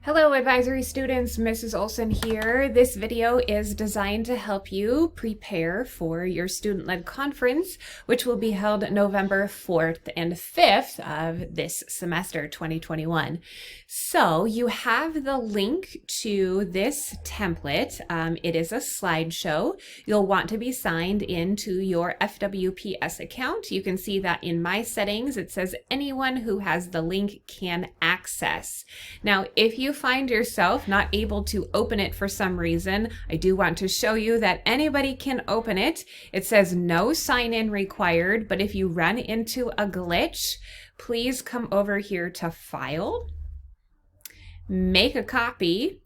Hello advisory students, Mrs. Olson here. This video is designed to help you prepare for your student-led conference, which will be held November 4th and 5th of this semester, 2021. So you have the link to this template. It is a slideshow. You'll want to be signed into your FWPS account. You can see that in my settings, it says anyone who has the link can access. Now, if you find yourself not able to open it for some reason, I do want to show you that anybody can open it. It says no sign-in required, but if you run into a glitch, please come over here to File, make a copy,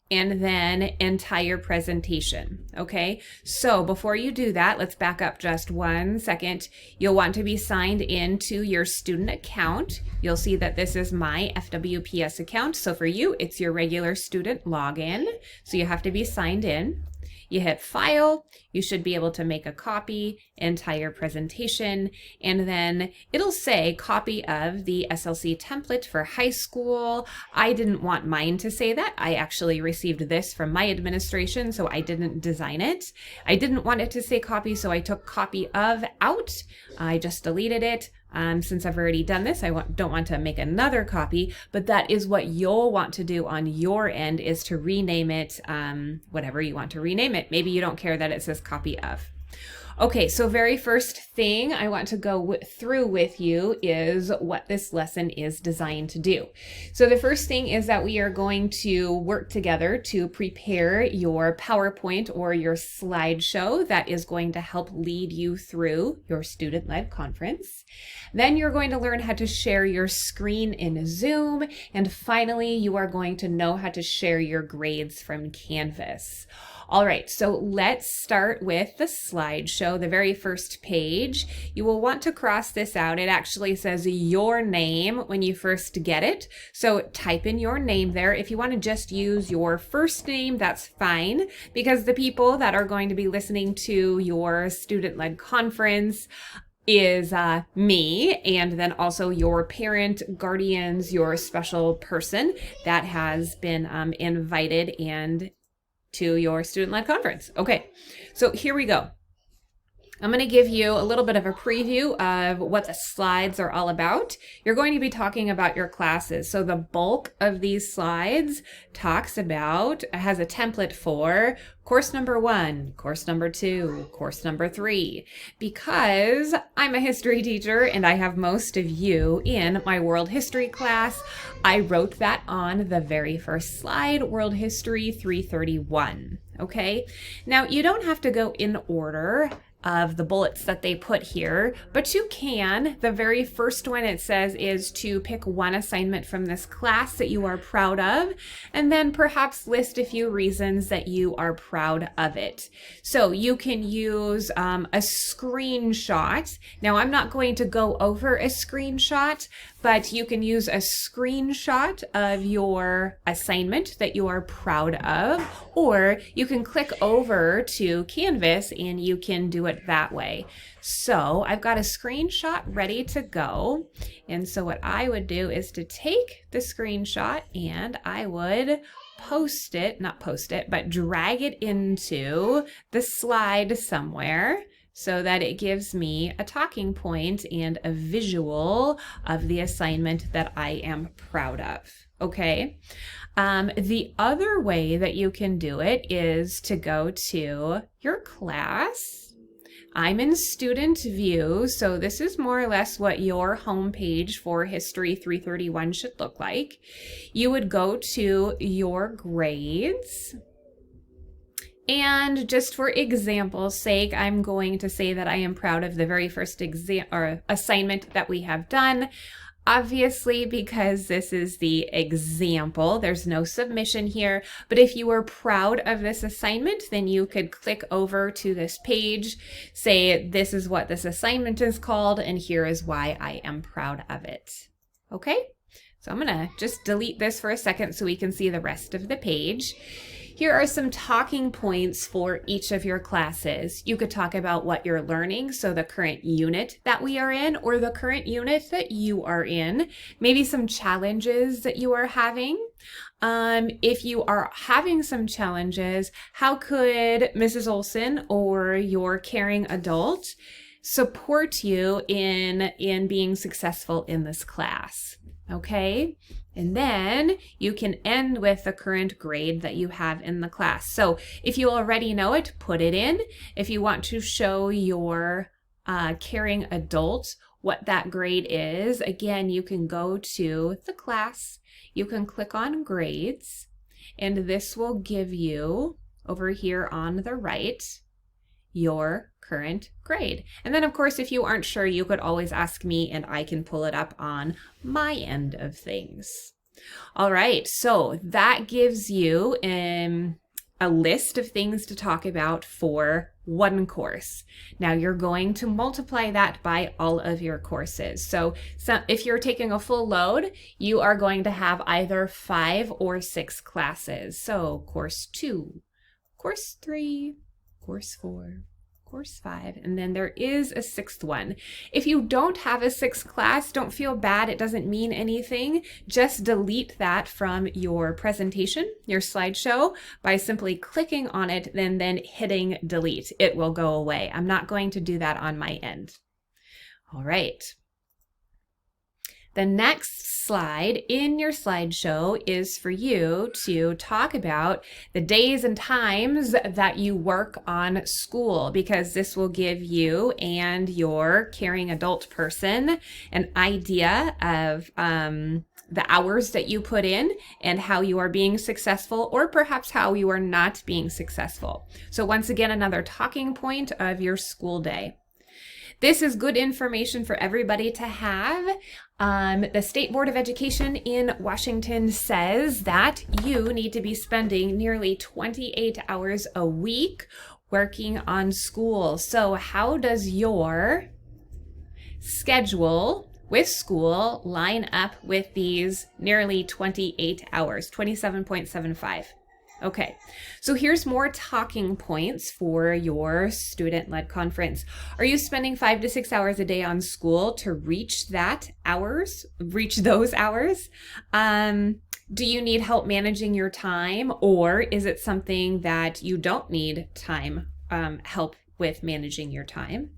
and then entire presentation. Okay, so before you do that, let's back up just 1 second. You'll want to be signed into your student account. You'll see that this is my FWPS account. So for you, it's your regular student login. So you have to be signed in. You hit File, you should be able to make a copy, entire presentation, and then it'll say copy of the SLC template for high school. I didn't want mine to say that. I actually received this from my administration, so I didn't design it. I didn't want it to say copy, so I took copy of out. I just deleted it. Since I've already done this, I don't want to make another copy, but that is what you'll want to do on your end, is to rename it whatever you want to rename it. Maybe you don't care that it says copy of. Okay, so very first thing I want to go through with you is what this lesson is designed to do. So the first thing is that we are going to work together to prepare your PowerPoint or your slideshow that is going to help lead you through your student-led conference. Then you're going to learn how to share your screen in Zoom. And finally, you are going to know how to share your grades from Canvas. All right, so let's start with the slideshow, the very first page. You will want to cross this out. It actually says your name when you first get it. So type in your name there. If you want to just use your first name, that's fine, because the people that are going to be listening to your student-led conference is me, and then also your parent, guardians, your special person that has been invited and to your student-led conference. Okay, so here we go. I'm going to give you a little bit of a preview of what the slides are all about. You're going to be talking about your classes. So the bulk of these slides has a template for course number 1, course number 2, course number 3. Because I'm a history teacher and I have most of you in my world history class, I wrote that on the very first slide, World History 331. Okay, now you don't have to go in order of the bullets that they put here, but you can. The very first one it says is to pick one assignment from this class that you are proud of, and then perhaps list a few reasons that you are proud of it. So you can use a screenshot. Now I'm not going to go over a screenshot, but you can use a screenshot of your assignment that you are proud of, or you can click over to Canvas and you can do it that way. So I've got a screenshot ready to go. And so what I would do is to take the screenshot and I would drag it into the slide somewhere, so that it gives me a talking point and a visual of the assignment that I am proud of. Okay. The other way that you can do it is to go to your class. I'm in student view, so this is more or less what your home page for History 331 should look like. You would go to your grades. And just for example's sake, I'm going to say that I am proud of the very first assignment that we have done. Obviously, because this is the example, there's no submission here. But if you were proud of this assignment, then you could click over to this page, say this is what this assignment is called, and here is why I am proud of it. Okay, so I'm gonna just delete this for a second so we can see the rest of the page. Here are some talking points for each of your classes. You could talk about what you're learning, so the current unit that we are in or the current unit that you are in, maybe some challenges that you are having. If you are having some challenges, how could Mrs. Olson or your caring adult support you in being successful in this class? Okay, and then you can end with the current grade that you have in the class. So if you already know it, put it in. If you want to show your caring adult what that grade is, again, you can go to the class, you can click on grades, and this will give you over here on the right your current grade. And then of course, if you aren't sure, you could always ask me and I can pull it up on my end of things. All right, so that gives you a list of things to talk about for one course. Now you're going to multiply that by all of your courses. So if you're taking a full load, you are going to have either 5 or 6 classes. So course 2, course 3, course 4, course 5, and then there is a 6th one. If you don't have a 6th class, don't feel bad. It doesn't mean anything. Just delete that from your presentation, your slideshow, by simply clicking on it and then hitting delete. It will go away. I'm not going to do that on my end. All right. The next slide in your slideshow is for you to talk about the days and times that you work on school, because this will give you and your caring adult person an idea of the hours that you put in and how you are being successful, or perhaps how you are not being successful. So once again, another talking point of your school day. This is good information for everybody to have. The State Board of Education in Washington says that you need to be spending nearly 28 hours a week working on school. So how does your schedule with school line up with these nearly 28 hours, 27.75? Okay, so here's more talking points for your student-led conference. Are you spending 5 to 6 hours a day on school to reach those hours? Do you need help managing your time, or is it something that you don't need help with managing your time?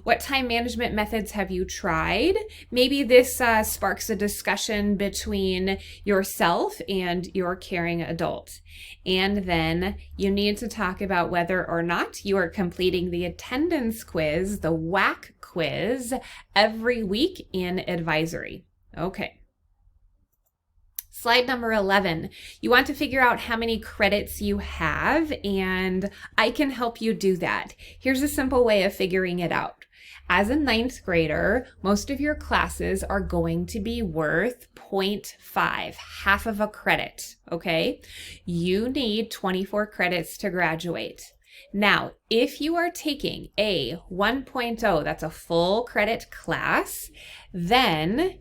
What time management methods have you tried? Maybe this sparks a discussion between yourself and your caring adult. And then you need to talk about whether or not you are completing the attendance quiz, the WAC quiz, every week in advisory. Okay. Slide number 11, you want to figure out how many credits you have, and I can help you do that. Here's a simple way of figuring it out. As a 9th grader, most of your classes are going to be worth 0.5, half of a credit, okay? You need 24 credits to graduate. Now, if you are taking a 1.0, that's a full credit class, then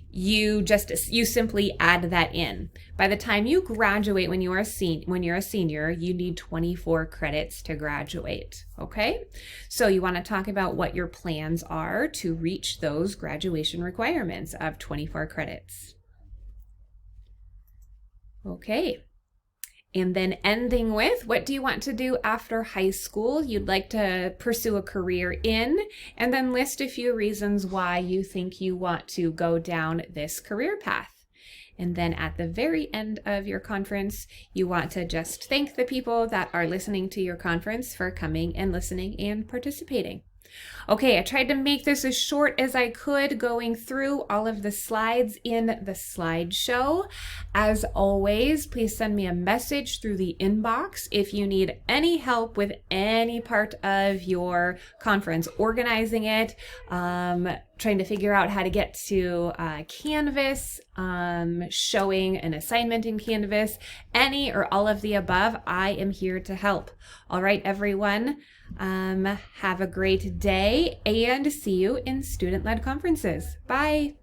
you simply add that in. By the time you graduate, when you're a senior, you need 24 credits to graduate, okay? So you want to talk about what your plans are to reach those graduation requirements of 24 credits. Okay. And then ending with, what do you want to do after high school? You'd like to pursue a career in, and then list a few reasons why you think you want to go down this career path. And then at the very end of your conference, you want to just thank the people that are listening to your conference for coming and listening and participating. Okay, I tried to make this as short as I could, going through all of the slides in the slideshow. As always, please send me a message through the inbox if you need any help with any part of your conference, organizing it, trying to figure out how to get to Canvas, showing an assignment in Canvas, any or all of the above. I am here to help. All right, everyone. Have a great day and see you in student-led conferences. Bye.